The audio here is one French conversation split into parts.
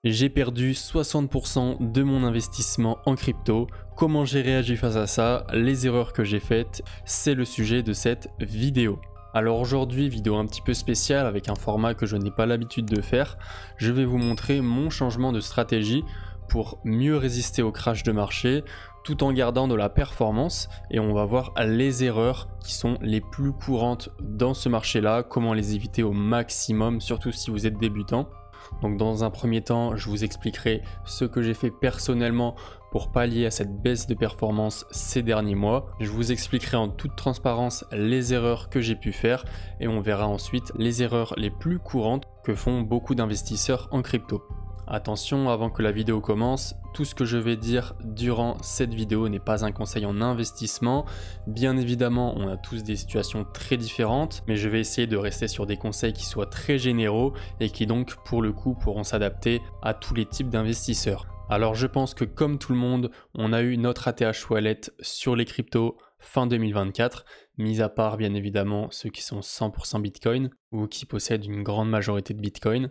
J'ai perdu 60% de mon investissement en crypto. Comment j'ai réagi face à ça? Les erreurs que j'ai faites, c'est le sujet de cette vidéo. Alors aujourd'hui, vidéo un petit peu spéciale avec un format que je n'ai pas l'habitude de faire. Je vais vous montrer mon changement de stratégie pour mieux résister au crash de marché tout en gardant de la performance, et on va voir les erreurs qui sont les plus courantes dans ce marché-là, comment les éviter au maximum, surtout si vous êtes débutant. Donc dans un premier temps, je vous expliquerai ce que j'ai fait personnellement pour pallier à cette baisse de performance ces derniers mois. Je vous expliquerai en toute transparence les erreurs que j'ai pu faire et on verra ensuite les erreurs les plus courantes que font beaucoup d'investisseurs en crypto. Attention, avant que la vidéo commence, tout ce que je vais dire durant cette vidéo n'est pas un conseil en investissement. Bien évidemment, on a tous des situations très différentes, mais je vais essayer de rester sur des conseils qui soient très généraux et qui donc, pour le coup, pourront s'adapter à tous les types d'investisseurs. Alors je pense que comme tout le monde, on a eu notre ATH Wallet sur les cryptos fin 2024, mis à part bien évidemment ceux qui sont 100% Bitcoin ou qui possèdent une grande majorité de Bitcoin.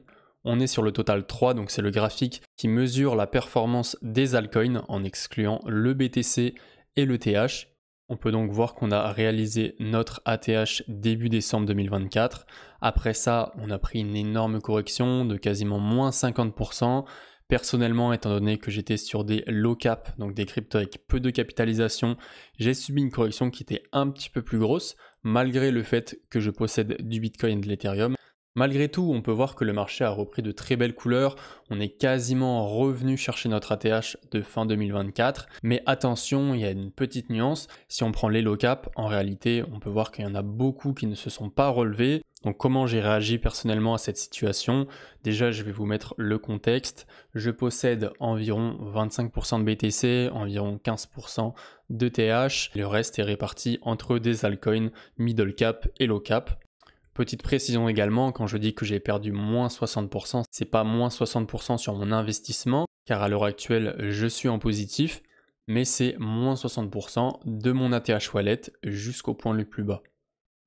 On est sur le total 3, donc c'est le graphique qui mesure la performance des altcoins en excluant le BTC et le TH. On peut donc voir qu'on a réalisé notre ATH début décembre 2024. Après ça, on a pris une énorme correction de quasiment moins 50%. Personnellement, étant donné que j'étais sur des low cap, donc des cryptos avec peu de capitalisation, j'ai subi une correction qui était un petit peu plus grosse, malgré le fait que je possède du Bitcoin et de l'Ethereum. Malgré tout, on peut voir que le marché a repris de très belles couleurs, on est quasiment revenu chercher notre ATH de fin 2024, mais attention, il y a une petite nuance, si on prend les low cap, en réalité, on peut voir qu'il y en a beaucoup qui ne se sont pas relevés. Donc comment j'ai réagi personnellement à cette situation? Déjà, je vais vous mettre le contexte. Je possède environ 25% de BTC, environ 15% de TH, le reste est réparti entre des altcoins middle cap et low cap. Petite précision également, quand je dis que j'ai perdu moins 60%, c'est pas moins 60% sur mon investissement, car à l'heure actuelle, je suis en positif, mais c'est moins 60% de mon ATH Wallet jusqu'au point le plus bas.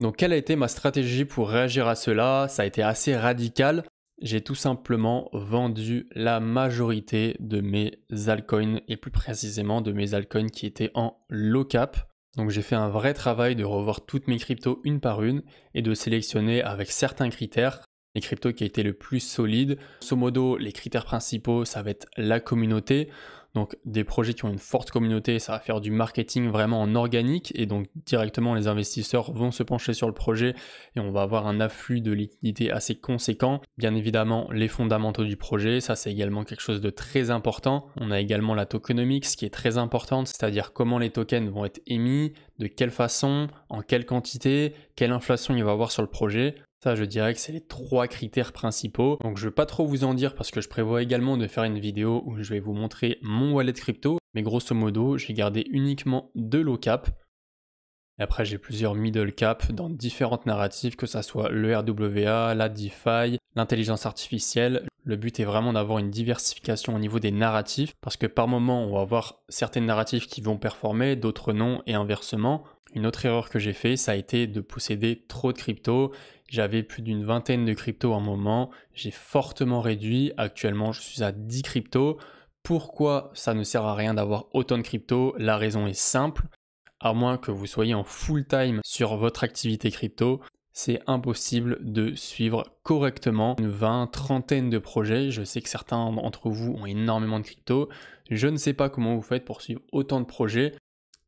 Donc quelle a été ma stratégie pour réagir à cela? Ça a été assez radical. J'ai tout simplement vendu la majorité de mes altcoins et plus précisément de mes altcoins qui étaient en low cap. Donc j'ai fait un vrai travail de revoir toutes mes cryptos une par une et de sélectionner avec certains critères les cryptos qui étaient le plus solides. Grosso modo, les critères principaux, ça va être la communauté. Donc des projets qui ont une forte communauté, ça va faire du marketing vraiment en organique et donc directement les investisseurs vont se pencher sur le projet et on va avoir un afflux de liquidités assez conséquent. Bien évidemment, les fondamentaux du projet, ça c'est également quelque chose de très important. On a également la tokenomics qui est très importante, c'est-à-dire comment les tokens vont être émis, de quelle façon, en quelle quantité, quelle inflation il va y avoir sur le projet. Ça, je dirais que c'est les 3 critères principaux. Donc, je ne vais pas trop vous en dire parce que je prévois également de faire une vidéo où je vais vous montrer mon wallet crypto. Mais grosso modo, j'ai gardé uniquement 2 low cap. Et après, j'ai plusieurs middle cap dans différentes narratives, que ce soit le RWA, la DeFi, l'intelligence artificielle. Le but est vraiment d'avoir une diversification au niveau des narratifs parce que par moment, on va avoir certaines narratifs qui vont performer, d'autres non et inversement. Une autre erreur que j'ai fait, ça a été de posséder trop de crypto. J'avais plus d'une vingtaine de cryptos à un moment. J'ai fortement réduit. Actuellement, je suis à 10 cryptos. Pourquoi ça ne sert à rien d'avoir autant de cryptos? La raison est simple. À moins que vous soyez en full time sur votre activité crypto, c'est impossible de suivre correctement une trentaine de projets. Je sais que certains d'entre vous ont énormément de cryptos. Je ne sais pas comment vous faites pour suivre autant de projets.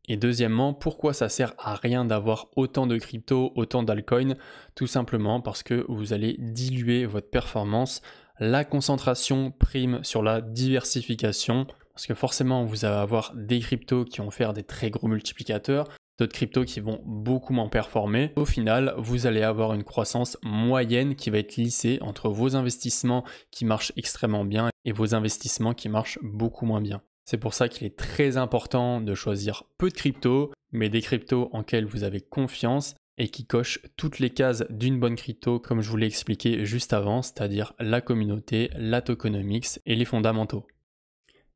Et deuxièmement, pourquoi ça sert à rien d'avoir autant de crypto, autant d'altcoins? Tout simplement parce que vous allez diluer votre performance. La concentration prime sur la diversification parce que forcément vous allez avoir des cryptos qui vont faire des très gros multiplicateurs, d'autres cryptos qui vont beaucoup moins performer. Au final, vous allez avoir une croissance moyenne qui va être lissée entre vos investissements qui marchent extrêmement bien et vos investissements qui marchent beaucoup moins bien. C'est pour ça qu'il est très important de choisir peu de cryptos, mais des cryptos en lesquels vous avez confiance et qui cochent toutes les cases d'une bonne crypto comme je vous l'ai expliqué juste avant, c'est-à-dire la communauté, la tokenomics et les fondamentaux.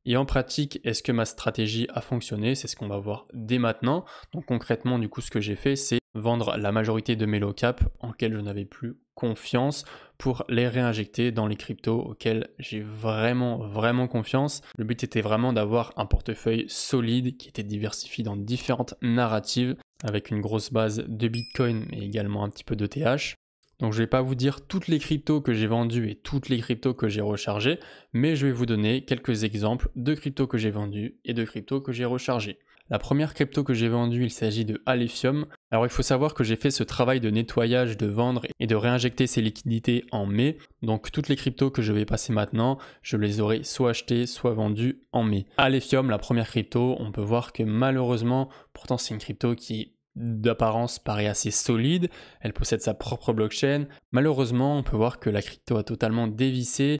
Et en pratique, est-ce que ma stratégie a fonctionné? C'est ce qu'on va voir dès maintenant. Donc concrètement, du coup, ce que j'ai fait, c'est vendre la majorité de mes low cap en lesquels je n'avais plus confiance pour les réinjecter dans les cryptos auxquels j'ai vraiment confiance. Le but était vraiment d'avoir un portefeuille solide qui était diversifié dans différentes narratives avec une grosse base de Bitcoin mais également un petit peu d'ETH. Donc je ne vais pas vous dire toutes les cryptos que j'ai vendues et toutes les cryptos que j'ai rechargées, mais je vais vous donner quelques exemples de cryptos que j'ai vendues et de cryptos que j'ai rechargées. La première crypto que j'ai vendue, il s'agit de Alephium. Alors il faut savoir que j'ai fait ce travail de nettoyage, de vendre et de réinjecter ces liquidités en mai. Donc toutes les cryptos que je vais passer maintenant, je les aurai soit achetées, soit vendues en mai. Alephium, la première crypto, on peut voir que malheureusement, pourtant c'est une crypto qui d'apparence paraît assez solide, elle possède sa propre blockchain. Malheureusement, on peut voir que la crypto a totalement dévissé.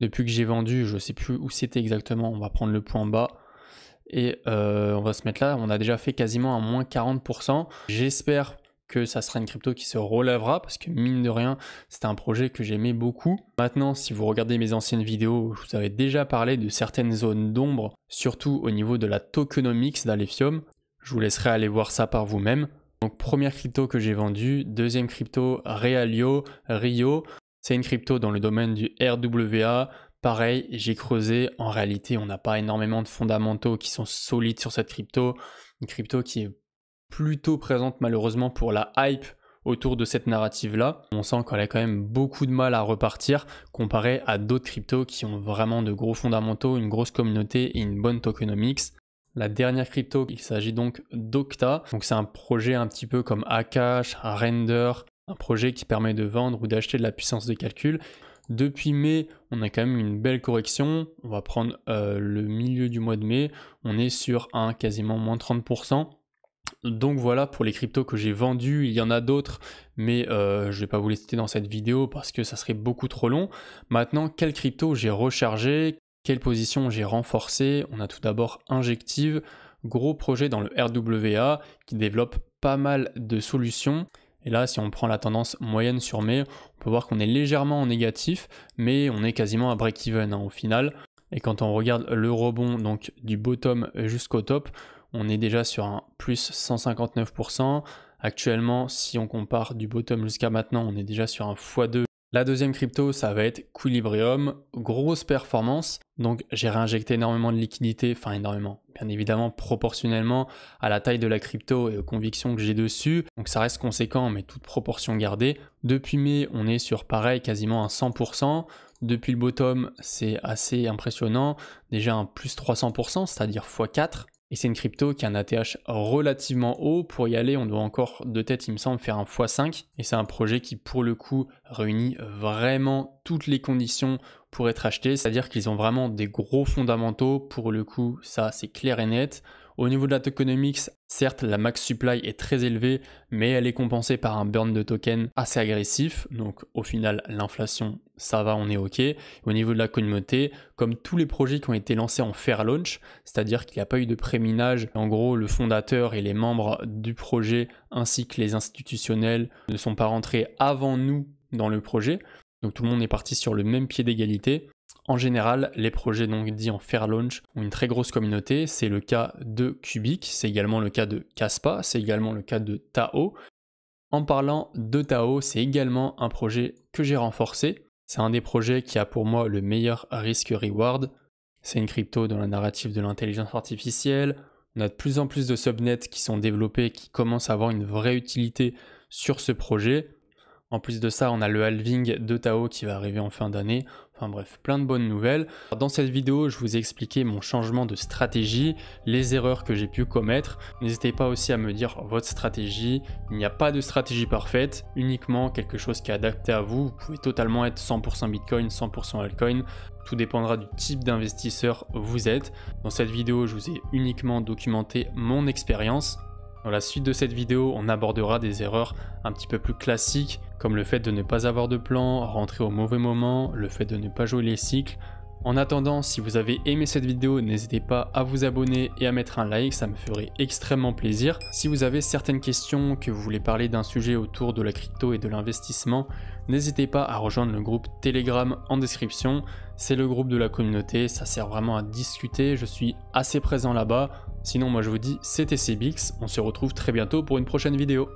Depuis que j'ai vendu, je ne sais plus où c'était exactement, on va prendre le point bas. Et on va se mettre là, on a déjà fait quasiment un moins 40%. J'espère que ça sera une crypto qui se relèvera parce que mine de rien, c'était un projet que j'aimais beaucoup. Maintenant, si vous regardez mes anciennes vidéos, je vous avais déjà parlé de certaines zones d'ombre, surtout au niveau de la tokenomics d'Alephium. Je vous laisserai aller voir ça par vous-même. Donc première crypto que j'ai vendue, deuxième crypto Realio, Rio. C'est une crypto dans le domaine du RWA. Pareil, j'ai creusé. En réalité, on n'a pas énormément de fondamentaux qui sont solides sur cette crypto. Une crypto qui est plutôt présente malheureusement pour la hype autour de cette narrative-là. On sent qu'elle a quand même beaucoup de mal à repartir comparé à d'autres cryptos qui ont vraiment de gros fondamentaux, une grosse communauté et une bonne tokenomics. La dernière crypto, il s'agit donc d'Octa. Donc c'est un projet un petit peu comme Akash, Render, un projet qui permet de vendre ou d'acheter de la puissance de calcul. Depuis mai, on a quand même une belle correction. On va prendre le milieu du mois de mai. On est sur un quasiment moins 30%. Donc voilà pour les cryptos que j'ai vendus. Il y en a d'autres, mais je ne vais pas vous les citer dans cette vidéo parce que ça serait beaucoup trop long. Maintenant, quelles cryptos j'ai rechargé? Quelle position j'ai renforcé? On a tout d'abord Injective, gros projet dans le RWA qui développe pas mal de solutions. Et là, si on prend la tendance moyenne sur mai, on peut voir qu'on est légèrement en négatif, mais on est quasiment à break-even au final. Et quand on regarde le rebond donc du bottom jusqu'au top, on est déjà sur un plus 159%. Actuellement, si on compare du bottom jusqu'à maintenant, on est déjà sur un x2. La deuxième crypto, ça va être Equilibrium, grosse performance. Donc j'ai réinjecté énormément de liquidités, enfin énormément, bien évidemment proportionnellement à la taille de la crypto et aux convictions que j'ai dessus. Donc ça reste conséquent, mais toute proportion gardée. Depuis mai, on est sur pareil, quasiment un 100%. Depuis le bottom, c'est assez impressionnant. Déjà un plus 300%, c'est-à-dire x4. Et c'est une crypto qui a un ATH relativement haut. Pour y aller, on doit encore de tête, il me semble, faire un x5. Et c'est un projet qui, pour le coup, réunit vraiment toutes les conditions pour être acheté. C'est-à-dire qu'ils ont vraiment des gros fondamentaux. Pour le coup, ça, c'est clair et net. Au niveau de la tokenomics, certes, la max supply est très élevée, mais elle est compensée par un burn de token assez agressif. Donc, au final, l'inflation, ça va, on est OK. Au niveau de la communauté, comme tous les projets qui ont été lancés en fair launch, c'est-à-dire qu'il n'y a pas eu de préminage, en gros, le fondateur et les membres du projet, ainsi que les institutionnels, ne sont pas rentrés avant nous dans le projet. Donc, tout le monde est parti sur le même pied d'égalité. En général, les projets donc dits en fair launch ont une très grosse communauté. C'est le cas de Cubic, c'est également le cas de Kaspa, c'est également le cas de Tao. En parlant de Tao, c'est également un projet que j'ai renforcé. C'est un des projets qui a pour moi le meilleur risk-reward. C'est une crypto dans la narrative de l'intelligence artificielle. On a de plus en plus de subnets qui sont développés, qui commencent à avoir une vraie utilité sur ce projet. En plus de ça, on a le halving de Tao qui va arriver en fin d'année. Enfin bref, plein de bonnes nouvelles. Dans cette vidéo, je vous ai expliqué mon changement de stratégie, les erreurs que j'ai pu commettre. N'hésitez pas aussi à me dire votre stratégie. Il n'y a pas de stratégie parfaite, uniquement quelque chose qui est adapté à vous. Vous pouvez totalement être 100% Bitcoin, 100% altcoin. Tout dépendra du type d'investisseur vous êtes. Dans cette vidéo, je vous ai uniquement documenté mon expérience. Dans la suite de cette vidéo, on abordera des erreurs un petit peu plus classiques, comme le fait de ne pas avoir de plan, rentrer au mauvais moment, le fait de ne pas jouer les cycles. En attendant, si vous avez aimé cette vidéo, n'hésitez pas à vous abonner et à mettre un like, ça me ferait extrêmement plaisir. Si vous avez certaines questions, que vous voulez parler d'un sujet autour de la crypto et de l'investissement, n'hésitez pas à rejoindre le groupe Telegram en description. C'est le groupe de la communauté, ça sert vraiment à discuter, je suis assez présent là-bas. Sinon moi je vous dis c'était CBX, on se retrouve très bientôt pour une prochaine vidéo.